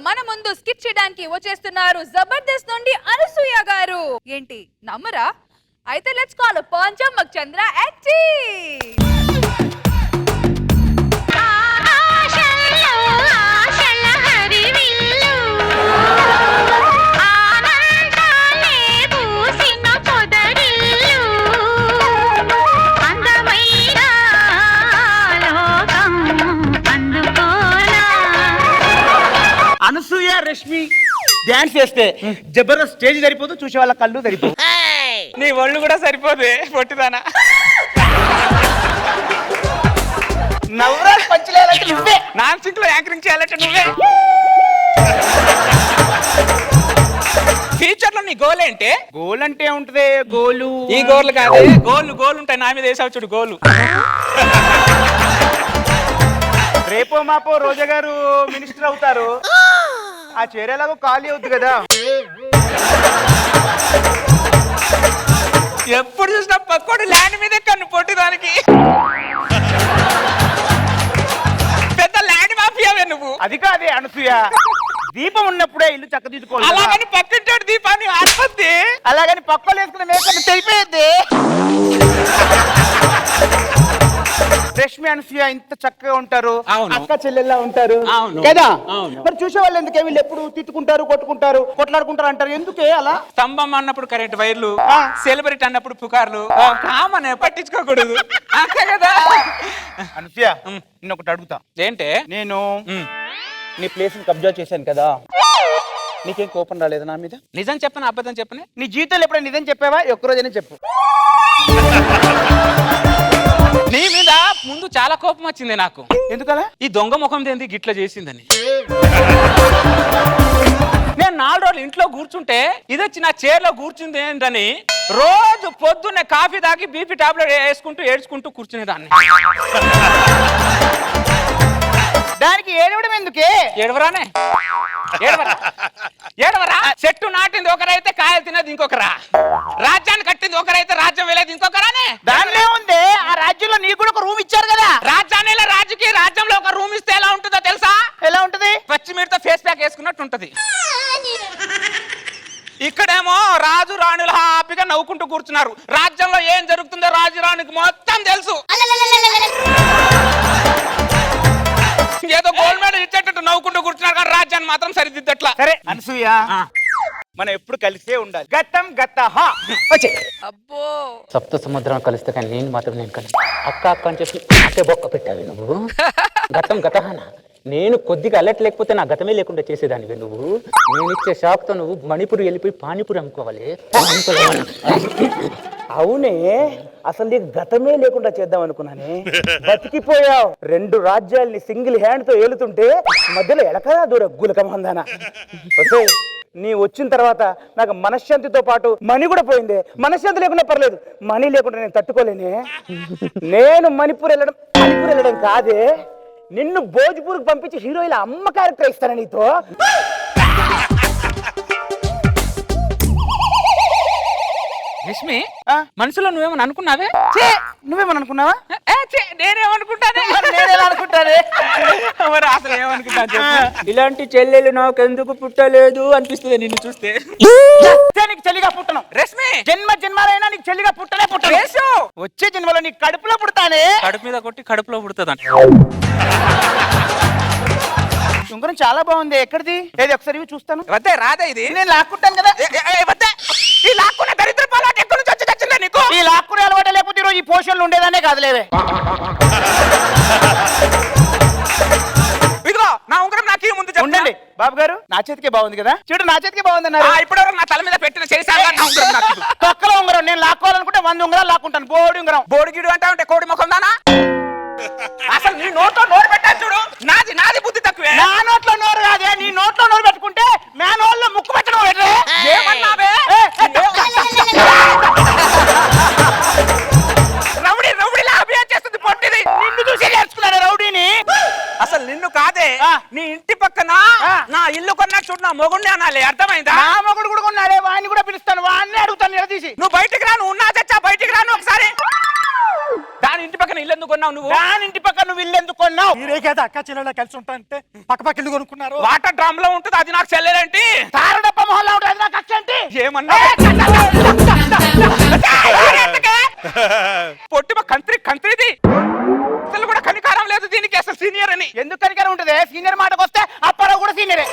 మన ముందు స్కిట్ చేయడానికి వచ్చేస్తున్నారు జబర్దస్త్ నుండి అనసూయ గారు. ఏంటి నమ్మరా? అయితే లెట్స్ కాల్ పంచమ్మక్ చంద్ర యాక్టీ. అనసూయ రష్మి డాన్స్ చేస్తే జబర్దస్త్ స్టేజ్ సరిపోదు, చూసే వాళ్ళ కళ్ళు సరిపోదు. నీ ఒళ్ళు కూడా సరిపోదు పొట్టిదానా. నవరాలు పంచలేయాలంటే నువ్వే, నాన్ సింక్ లో యాంకరింగ్ చేయాలంటే నువ్వే. ఫ్యూచర్ లో నీ గోల్ ఏంటి? గోల్ అంటే ఉంటది గోలు. ఈ గోల్ కాదే, గోల్ ఉంటాయి. నా మీద వేసావు చూడు గోలు. రేపో మాపో రోజా గారు మినిస్టర్ అవుతారు, ఆ చీరలాగో ఖాళీ అవుద్ది కదా. ఎప్పుడు చూసినా పక్కోడు ల్యాండ్ మీదే కన్ను పొట్టిదానికి. పెద్ద ల్యాండ్ మాఫియావే నువ్వు. అది కాదే అనసూయ, దీపం ఉన్నప్పుడే ఇల్లు చక్కదిద్దుకోవాలి. అలాగని పక్కింటోడు దీపాన్ని ఆర్పద్ది, అలాగని పక్కలు వేసుకున్న మేకలు తెలిపోయేది. రష్మి అనసూయ ఇంత చక్కగా ఉంటారు, అక్క చెల్లెల్లా ఉంటారు కదా. మరి చూసే వాళ్ళు ఎందుకే వీళ్ళు ఎప్పుడు తిట్టుకుంటారు, కొట్టుకుంటారు, కొట్లాడుకుంటారు అంటారు, ఎందుకే అలా? స్తంభం అన్నప్పుడు కరెంట్ వైర్లు, సెలబ్రిటీ అన్నప్పుడు పుకార్లు, కామన్ పట్టించుకోకూడదు అంతే కదా. అనసూయ నేను ఒకటి అడుగుతా. ఏంటే? నేను నీ ప్లేస్ కబ్జా చేశాను కదా, నీకేం కోపం రాలేదు నా మీద? నిజం చెప్పను అబద్ధం చెప్పను? నీ జీవితంలో ఎప్పుడైనా నిజం చెప్పావా? ఒక్కరోజైనా చెప్పు. నీ మీద ముందు చాలా కోపం వచ్చింది నాకు. ఎందుకలా? ఈ దొంగ ముఖం దేంది గిట్ల చేసిందని. నేను 4 రోజులు ఇంట్లో కూర్చుంటే ఇది వచ్చి నా చైర్లో కూర్చుంది ఏంటని రోజు పొద్దున్నే కాఫీ తాగి బీపీ టాబ్లెట్ వేసుకుంటూ ఏడ్చుకుంటూ కూర్చునేదాన్ని. దానికి ఏడవడం ఎందుకే? ఏడవరానే, ఏడవరా. చెట్టు నాటింది ఒకరైతే కాయలు తినేది ఇంకొకరా, రాజ్యాన్ని కట్టింది ఒకరైతే రాజ్యం వెళ్ళేది ఇంకొకరానే. దానిలో ఉంది, ఆ రాజ్యంలో నీకు కూడా ఒక రూమ్ ఇచ్చారు కదా. రాజ్యాన్ని రాజుకి రాజ్యంలో ఒక రూమ్ ఇస్తే ఎలా ఉంటుందో తెలుసా? ఎలా ఉంటది? పచ్చిమిర్చితో ఫేస్ ప్యాక్ వేసుకున్నట్టు ఉంటది. ఇక్కడేమో రాజు రాణులు హ్యాపీగా నవ్వుకుంటూ కూర్చున్నారు. రాజ్యంలో ఏం జరుగుతుందో రాజు రాణికి మొత్తం తెలుసు. ఏదో గోల్డ్ మెడల్ ఇచ్చేటట్టు నవ్వుకుంటూ కూర్చున్నారు, కానీ రాజ్యాన్ని మాత్రం సరిదిద్దట్లా. సరే అనసూయ, మనం ఎప్పుడు కలిసే ఉండాలి. గతం గతః వచ్చే. అబ్బో, సప్త సముద్రం కలిస్తే కానీ నేను మాత్రం నేను కలిసి అక్క అక్క అని చెప్పి అట్టే బొక్క పెట్టావి నువ్వు. గతం గతహానా, నేను కొద్దిగా అలర్ట్ లేకపోతే నా గతమే లేకుండా చేసేదానివి నువ్వు. నేను ఇచ్చే షాక్తో నువ్వు మణిపూర్ వెళ్ళిపోయి పానీపూరి అమ్ముకోవాలి. అవునే, అసలు నీకు గతమే లేకుండా చేద్దాం అనుకున్నానే, బతికిపోయావు. 2 రాజ్యాల్ని సింగిల్ హ్యాండ్ తో ఏలుతుంటే మధ్యలో ఎలకరా దూర గులకమందానా. నీ వచ్చిన తర్వాత నాకు మనశ్శాంతితో పాటు మనీ కూడా పోయింది. మనశ్శాంతి లేకుండా పర్లేదు, మనీ లేకుండా నేను తట్టుకోలేనే. నేను మణిపూర్ వెళ్ళడం కాదే, నిన్ను భోజ్పూర్కి పంపించి హీరోయిన్ అమ్మ క్యారెక్టర్ ఇస్తాను నీతో. లక్ష్మి, మనసులో నువ్వేమని అనుకున్నావే? నువ్వేమని అనుకున్నావా? నేనేమనుకుంటానే, మరి అసలు ఏమనుకుంటా? ఇలాంటి చెల్లెలు నాకు ఎందుకు పుట్టలేదు అనిపిస్తుంది నిన్ను చూస్తే. నీకు చెల్లిగా పుట్టను రష్మి, జన్మ జన్మాలైనా నీకు చెల్లిగా పుట్టనే పుట్టను. వచ్చే జన్మలో నీ కడుపులో పుడతానే. కడుపు మీద కొట్టి కడుపులో పుడుతుందంట. ఉంగరం చాలా బాగుంది, ఎక్కడిది? ఏది ఒకసారి చూస్తాను. వద్దే రాదే ఇది, నేను లాక్కుంటాను కదా. ఈ లాక్కునే దరిద్ర పాలాట ఎక్కడి నుంచి వచ్చి తెచ్చిందా నీకు? ఈ లాక్కునే అలవాటు లేకపోతే ఈరోజు ఈ పోషన్లు ఉండేదానే కాదులేవే. ఇదిగో నా ఉంగరం నాకు ముందు ఉండండి బాబు గారు, నా చేతికే బాగుంది కదా. చూడు నా చేతికే బాగుంది అన్నారు. ఇప్పుడు నా తల మీద పెట్టిన చేసాగా నా ఉంగరం నాకు. తొక్కల ఉంగరం నేను లాక్కోవాలనుకుంటే 100 ఉంగరాలు లాక్కుంటాను. బోడి ఉంగరం. బోడిగిడు అంటే ఉంటే కోడి ముఖం దానా? అసలు నీ నోట్లో నోరు పెట్టాను చూడు, నాది బుద్ధి తక్కువే. నా నోట్లో నోరు కాదే, నీ నోట్లో నోరు పెట్టుకుంటే మేనోళ్ళు ముక్కు పెట్టడం. ఏమన్నావే? రౌడీలా అభియాన్ చేస్తుంది పొట్టిది. నిన్ను చూసి నేర్చుకున్నాను రౌడీని. అసలు నిన్ను కాదే, నీ ఇంటి పక్కన నా ఇల్లు కొన్నా చూడు, నా మొగుడిని అనాలి, అర్థమైందా? నా మొగుడు కూడా కొన్నాడే, వాడిని కూడా పిలుస్తాను, వాడిని అడుగుతాను నిలదీసి. నువ్వు బయటికి రా, నువ్వు ఉన్నా చచ్చా బయటికి రాను ఒకసారి. దాని ఇంటి పక్కన పక్కన ఇల్లు ఎందుకు కొన్నావు నువ్వు? దాని ఇంటి పక్కన నువ్వు ఇల్లు ఎందుకు కొన్నావు? మీరే కదా అక్క చెల్లెళ్ళ కలిసి ఉంటారంటే పక్క పక్క ఇల్లు కొనుక్కున్నారు. వాటర్ డ్రమ్ లో ఉంటుంది, అది నాకు చెల్లెలేంటి? తారడప్ప మొహల్లా ఉంటుంది నాకు కక్ష ఏంటి? ఏమన్నా పొట్టిమ కంత్రిది అసలు కూడా కనికారం లేదు దీనికి, అసలు సీనియర్ అని. ఎందుకు కనికరం ఉంటుంది? సీనియర్ మాటకు వస్తే అప్పారావు కూడా సీనియరే.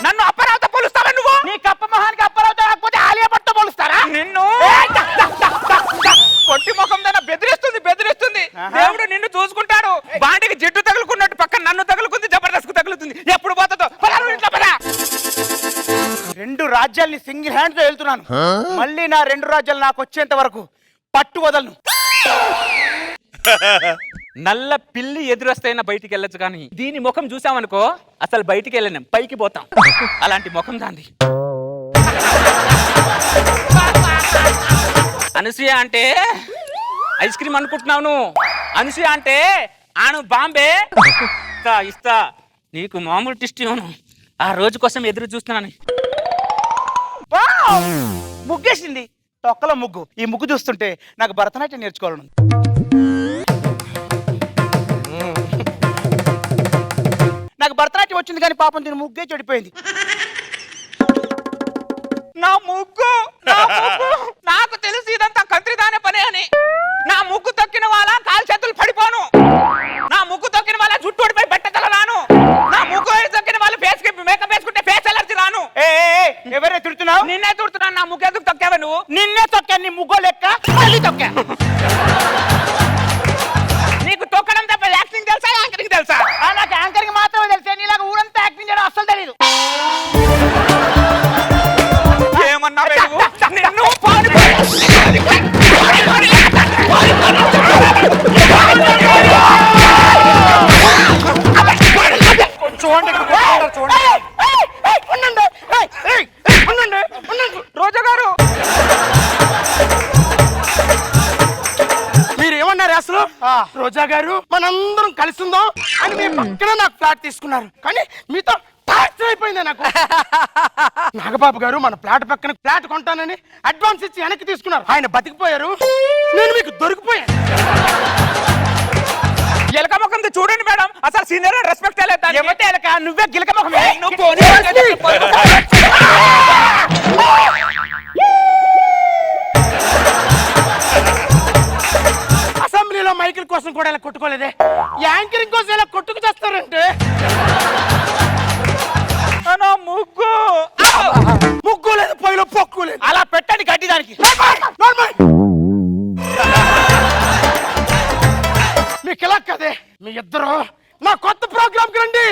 నన్ను అప్పరావుతో పోలుస్తావా నువ్వు? నీ కప్ప మొహానికి అప్పారావుతో రాకపోతే ఆలియా భట్తో పోలుస్తారా? నిన్ను కొట్టి ముఖం దాన్ని బెదిరిస్తుంది. దేవుడు నిన్ను చూసుకుంటాడు. బాండికి జిడ్డు తగులుకున్నట్టు పక్కన నన్ను తగులుకుంది, జబర్దస్త్ తగులుతుంది. ఎప్పుడు పోతుందో ఇంట్లో పదా. 2 రాజ్యాల్ని సింగిల్ హ్యాండ్ తో వెళ్తున్నాను. మళ్ళీ నా 2 రాజ్యాలు నాకు వచ్చేంత వరకు పట్టు వదలను. నల్ల పిల్లి ఎదురొస్తైనా బయటికి వెళ్ళొచ్చు, కానీ దీని ముఖం చూసామనుకో అసలు బయటికి వెళ్ళలేం, పైకి పోతాం. అలాంటి ముఖం దాంది. అనసూయ అంటే ఐస్ క్రీమ్ అనుకుంటున్నావు నువ్వు. అనసూయ అంటే ఆను బాంబే. ఇస్తా నీకు మామూలు టిస్ట్ ఇవ్వను. ఆ రోజు కోసం ఎదురు చూస్తున్నాను. వావ్! ముగ్గేసింది, తొక్కలో ముగ్గు. ఈ ముగ్గు చూస్తుంటే నాకు భరతనాట్యం నేర్చుకోవాలను. నాకు భరతనాట్యం వచ్చింది కానీ పాపం దీని ముగ్గే చెడిపోయింది. నా ముగ్గు నాకు తెలుసు ఇదంతా కంత్రిదానే పనే అని. నా ముగ్గు తొక్కిన వాళ్ళ కాలు చేతులు పడిపోను. నా ముగ్గు తొక్కిన వాళ్ళ జుట్టు ఓడిపోయి బట్టతల రాను. నా ముగ్గు తొక్కిన వాళ్ళు ఫేస్ కి మేకప్ వేసుకుంటే ఫేస్ ఎలర్జీ రాను. ఎవరే తిడుతున్నావు? నిన్నే తిడుతున్నాను. నా ముగ్గు ఎందుకు తొక్కావా నువ్వు? నిన్నే తొక్కా. నీ ముగ్గో లెక్క మళ్ళీ తొక్కా. నీకు తొక్కడం తప్ప యాక్టింగ్ తెలుసా, యాంకరింగ్ తెలుసా? నాకు యాంకరింగ్ మాత్రమే తెలిసే, నీలాగా ఊరంతా యాక్టింగ్ చేయడం అస్సలు తెలియదు. ఏమన్నా చూడండి రోజా గారు, మీరు ఏమన్నారు అసలు? రోజా గారు మనందరం కలిసి ఉందాం అని మీ పక్కన నాకు ఫ్లాట్ తీసుకున్నారు, కానీ మీతో టార్చర్ అయిపోయింది నాకు. నాగబాబు గారు మన ఫ్లాట్ పక్కన ఫ్లాట్ కొంటానని అడ్వాన్స్ ఇచ్చి వెనక్కి తీసుకున్నారు. ఆయన బతికిపోయారు, నేను మీకు దొరికిపోయాను. ఎలక ముఖం చూడండి మేడం, అసలు సీనియర్ రెస్పెక్ట్ ఎవరితే ఎలక? నువ్వే గిలక ముఖమే. అసెంబ్లీలో మైకిల్ కోసం కూడా ఇలా కొట్టుకోలేదే, యాంకరింగ్ కోసం ఇలా కొట్టుకు చేస్తారంటే. ముగ్గు ముగ్గు లేదు, పొయ్యిలో పొక్కు లేదు. అలా పెట్టండి గడ్డి దానికి. మీకు ఇలా కదే, మీ ఇద్దరు నా కొత్త ప్రోగ్రామ్ కి రండి.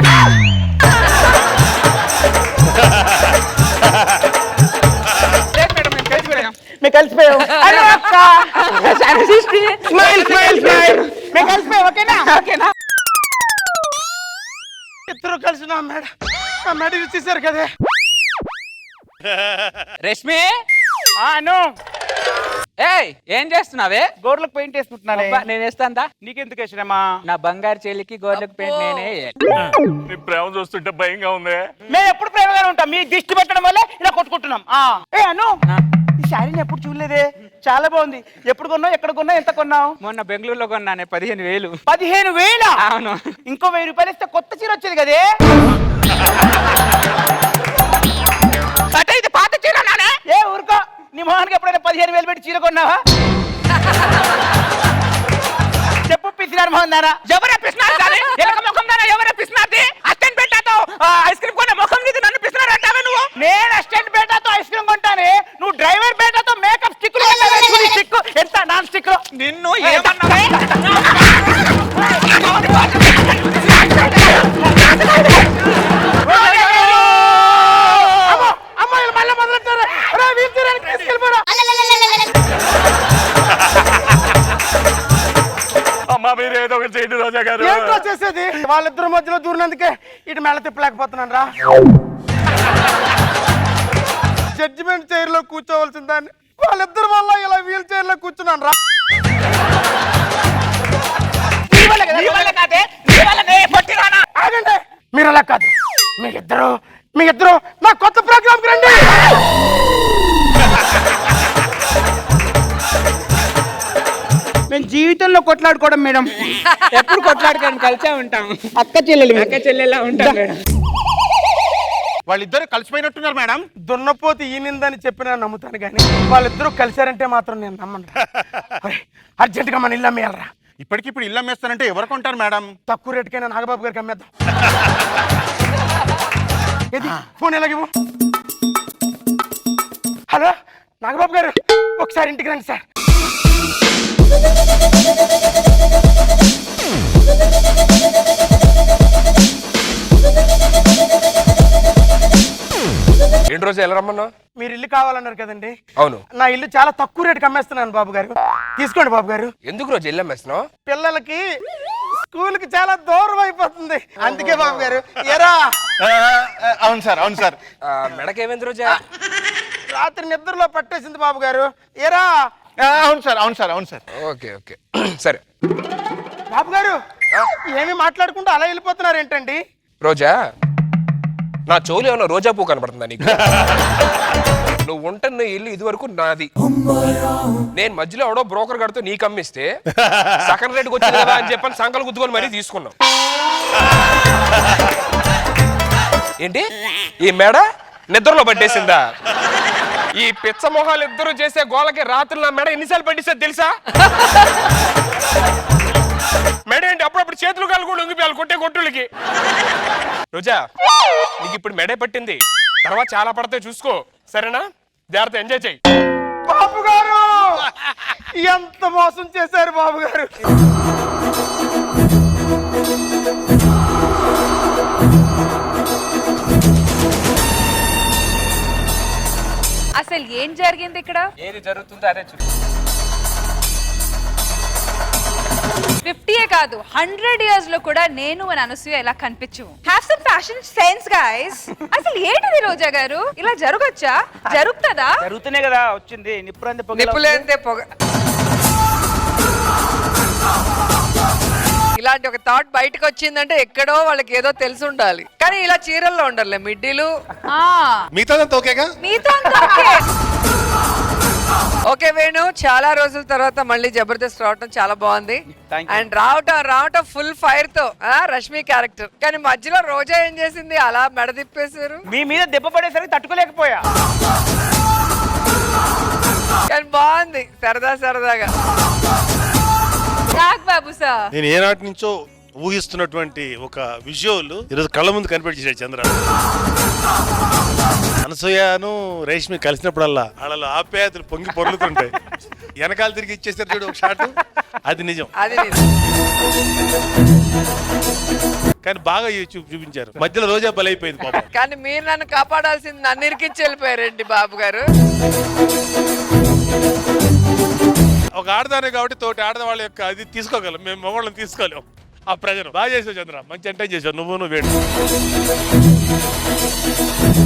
మేము కలిసిపోయాం. Smile smile smile. మేము కలిసిపోయాం. ఓకేనా? ఇద్దరు కలిసి నా మేడ చూసారు కదే. రష్మి, అను ఏయ్ ఏం చేస్తున్నావే? గోర్లకు పెయింట్ వేసుకుంటున్నానే. నేను వేస్తాందా? నీకెందుకు వేసినమ్మా? నా బంగారు చెల్లికి గోర్లకు పెయింట్ నేనే. నీ ప్రేమ చూస్తుంటే భయంగా ఉంది. మేము ఎప్పుడు ప్రేమగానే ఉంటాం, మీ దిష్టి పెట్టడం వల్ల ఇలా కొట్టుకుంటున్నాం. అను, ఈ శారీని ఎప్పుడు చూడలేదే, చాలా బాగుంది. ఎప్పుడు కొన్నావు, ఎక్కడ కొన్నావు, ఎంత కొన్నావు? మొన్న బెంగళూరులో కొన్నానే 15,000. 15,000? అవును. ఇంకో 1000 రూపాయలు ఇస్తే కొత్త చీర వచ్చేది కదే. అంటే ఇది పాత చీర నానే. ఏ ఊరుకో, నీ మొహానికి ఎప్పుడైనా 15,000 పెట్టి చీర కొన్నావా? చెప్పు పిసినారు మొహం దానా. ఎవరే పిసినారు దాని? ఎలక ముఖం దానా ఎవరే పిసినాది? అస్టెంట్ పెట్టాతో ఐస్ క్రీమ్ కొనే ముఖం నీది, నన్ను పిసినారు అంటావే నువ్వు? నేను అసిస్టెంట్ బేటాతో ఐస్ క్రీమ్ కొంటానే, నువ్వు డ్రైవర్ బేటాతో మేకప్ స్టిక్ ఎంత నాన్ స్టిక్. నిన్ను ఏమన్నావే? అమ్మాయిలు మళ్ళీ మొదలెట్టారు. తీసుకెళ్ళిపోరా. అమ్మా మీరు ఏదో ఒకటి చేయండి రోజా గారు. ఏంటో చేసేది? వాళ్ళిద్దరి మధ్యలో దూరినందుకే ఇటు మెళ్ళ తిప్పలేకపోతున్నాను రా. జడ్జిమెంట్ చైర్ లో కూర్చోవలసిన దాన్ని వాళ్ళిద్దరి వల్ల ఇలా వీల్ చైర్ లో కూర్చున్నాను రా. ఆగండి, మీరు అలా కాదు. మీ ఇద్దరు నా కొత్త ప్రోగ్రామ్ కి రండి. జీవితంలో కొట్లాడుకోవడం మేడం. ఎప్పుడు కొట్లాడుకోవడం కలిసే ఉంటాం. అక్క చెల్లెలు అక్క చెల్లెలా ఉంటాం మేడం. వాళ్ళిద్దరు కలిసిపోయినట్టున్నారు మేడం. దున్నపోతే ఈనిందని చెప్పినా నమ్ముతాను కానీ వాళ్ళిద్దరూ కలిశారంటే మాత్రం నేను నమ్మను. అర్జెంటుగా మన ఇల్లు అమ్మేయాలరా. ఇప్పటికిప్పుడు ఇల్లు అమ్మేస్తానంటే ఎవరు కొంటారు మేడం? తక్కువ రేటుకైనా నాగబాబు గారికి అమ్మేద్దాం. ఏది ఫోన్ ఎలాగివ్వు. హలో నాగబాబు గారు, ఒకసారి ఇంటికి రండి సార్. ఏంటి రోజు ఎలా రమ్మన్నావు? మీరు ఇల్లు కావాలన్నారు కదండి. అవును. నా ఇల్లు చాలా తక్కువ రేటుకి అమ్మేస్తున్నాను బాబు గారు, తీసుకోండి బాబు గారు. ఎందుకు రోజు ఇల్లు అమ్మేస్తున్నావు? పిల్లలకి స్కూల్ కి చాలా దూరం అయిపోతుంది, అందుకే బాబు గారు. ఎరా అవును సార్, అవును సార్. మెడకేమైంది రోజా? రాత్రి నిద్రలో పట్టేసింది బాబు గారు. ఎరా అవును సార్, అవును సార్, అవును సార్. ఓకే ఓకే సరే. బాబు గారు ఏమి మాట్లాడుకుంటూ అలా వెళ్ళిపోతున్నారు ఏంటండి? రోజా, నా చెవులు ఏమన్నా రోజా పువ్వు కనపడుతుందా నీకు? నువ్వు ఉంటున్న ఇల్లు ఇది వరకు నాది. నేను మధ్యలో ఎవడో బ్రోకర్ గడితో నీకు అమ్మిస్తే సగం రేటుకి వచ్చింది కదా అని చెప్పని సంకలు గుద్దుకొని మరీ తీసుకున్నాం. ఏంటి ఈ మేడ నిద్రలో పట్టేసిందా? ఈ పిచ్చ మొహాలు ఇద్దరు చేసే గోలకి రాత్రులు నా మెడ ఎన్నిసార్లు పట్టిస్తుంది తెలుసా? మెడ ఏంటి అప్పుడప్పుడు చేతులు కాలు కూడా ఉంగిపోయాలి కొట్టే కొట్టులకి. రోజా, నీకు ఇప్పుడు మెడే పట్టింది, తర్వాత చాలా పడతాయి చూసుకో, సరేనా? జాగ్రత్త, ఎంజాయ్ చెయ్యి. బాబు గారు ఎంత మోసం చేశారు బాబు గారు. అసలు ఏం జరిగింది ఇక్కడ? ఏది జరుగుతుందో అదే చూడు. 50 కాదు 100 ఇయర్స్ లో కూడా నేను మన అనసూయ ఇలా కనిపించు. Have some fashion sense guys. అసలు ఏంటిది రోజా గారు, ఇలా జరగచ్చా? జరుగుతుందా? జరుగుతూనే కదా వచ్చింది. నిప్పులేంతే పొగ. ఇలాంటి ఒక థాట్ బయటకు వచ్చిందంటే ఎక్కడో వాళ్ళకి ఏదో తెలిసి ఉండాలి. కానీ ఇలా చీరల్లో ఉండాలి మిడ్డీలు. మిగతాదంతా ఓకేగా? మీతో అంతా ఓకే. ఓకే వేణు, చాలా రోజుల తర్వాత మళ్ళీ జబర్దస్త్ రావటం చాలా బాగుంది. అండ్ రావటం ఫుల్ ఫైర్ తో రష్మి క్యారెక్టర్. కానీ మధ్యలో రోజా ఏం చేసింది? అలా మెడ తిప్పేశారు. మీ మీద దెబ్బ పడేసరికి తట్టుకోలేకపోయా. కానీ బాగుంది సరదా సరదాగా. రాగ్ బాబు సార్, నేను ఏనాటి నుంచో ఊహిస్తున్నటువంటి ఒక విజువల్ ఈరోజు కళ్ళ ముందు కనిపెట్టించాడు చంద్ర. అనసూయను రేష్మి కలిసినప్పుడల్లా వాళ్ళ ఆప్యాయతలు పొంగి పొర్లుతుంటాయి. వెనకాల తిరిగి ఇచ్చేసారు చూడు ఒక షాట్, అది నిజం. అది నిజం. కానీ బాగా చూపించారు. మధ్యలో రోజా బలైపోయింది పాపం. కానీ మీరు నన్ను కాపాడాల్సింది, నన్ను ఇరికించి వెళ్ళిపోయారండి బాబు గారు. ఒక ఆడదానే కాబట్టి తోటి ఆడవాళ్ళ యొక్క అది తీసుకోగలం, మేము మగవాళ్ళని తీసుకోలేం. ఆ ప్రజలు బాగా చేసావు చంద్ర, మంచి ఎంటైన్ చేసావు నువ్వు వేడు.